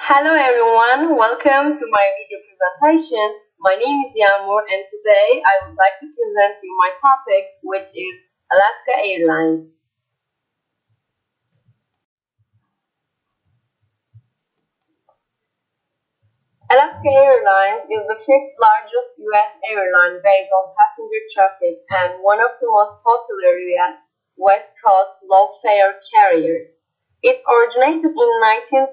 Hello everyone, welcome to my video presentation. My name is Yağmur and today I would like to present you my topic, which is Alaska Airlines. Alaska Airlines is the fifth largest U.S. airline based on passenger traffic and one of the most popular U.S. West Coast low-fare carriers. It originated in 1932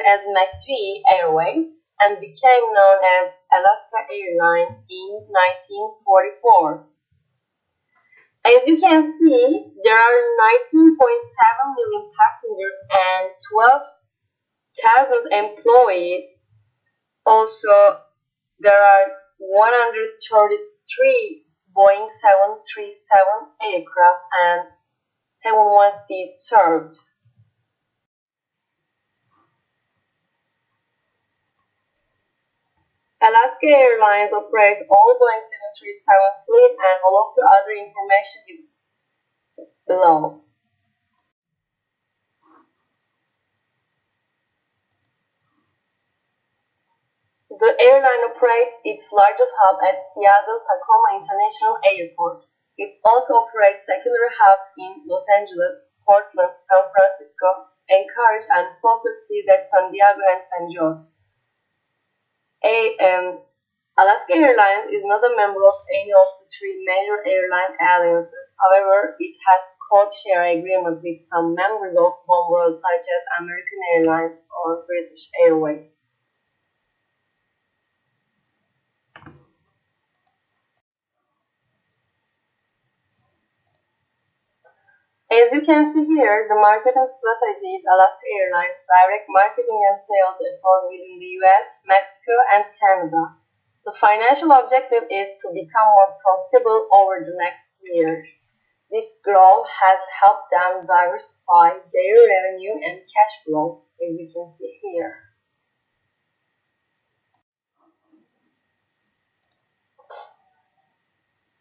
as McGee Airways and became known as Alaska Airlines in 1944. As you can see, there are 19.7 million passengers and 12,000 employees. Also, there are 133 Boeing 737 aircraft and 71 served. Alaska Airlines operates all Boeing 737 fleet and all of the other information is below. The airline operates its largest hub at Seattle-Tacoma International Airport. It also operates secondary hubs in Los Angeles, Portland, San Francisco, Anchorage, and focus cities at San Diego and San Jose. Alaska Airlines is not a member of any of the three major airline alliances. However, it has code-share agreements with some members of Oneworld such as American Airlines or British Airways. As you can see here, the marketing strategy is Alaska Airlines' direct marketing and sales effort within the US, Mexico, and Canada. The financial objective is to become more profitable over the next year. This growth has helped them diversify their revenue and cash flow, as you can see here.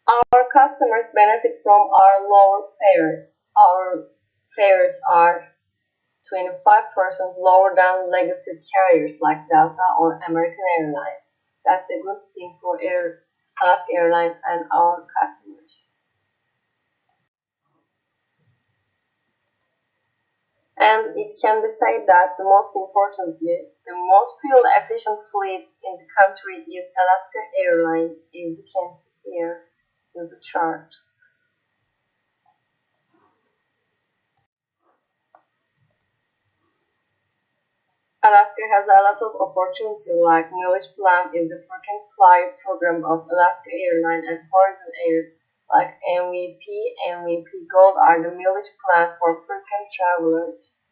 Our customers benefit from our lower fares. Our fares are 25% lower than legacy carriers like Delta or American Airlines. That's a good thing for Alaska Airlines and our customers. And it can be said that the most importantly, the most fuel efficient fleets in the country is Alaska Airlines, as you can see here in the chart. Alaska has a lot of opportunity, like Mileage Plan is the frequent flyer program of Alaska Airlines and Horizon Air, like MVP Gold are the mileage plans for frequent travelers.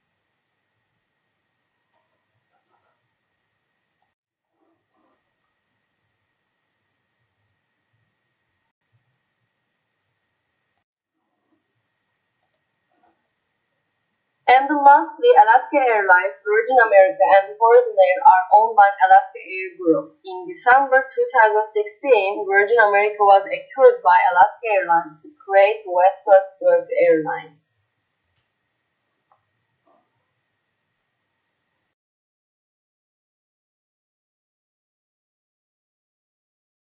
And lastly, Alaska Airlines, Virgin America, and Horizon Air are owned by Alaska Air Group. In December 2016, Virgin America was acquired by Alaska Airlines to create the West Coast Airline.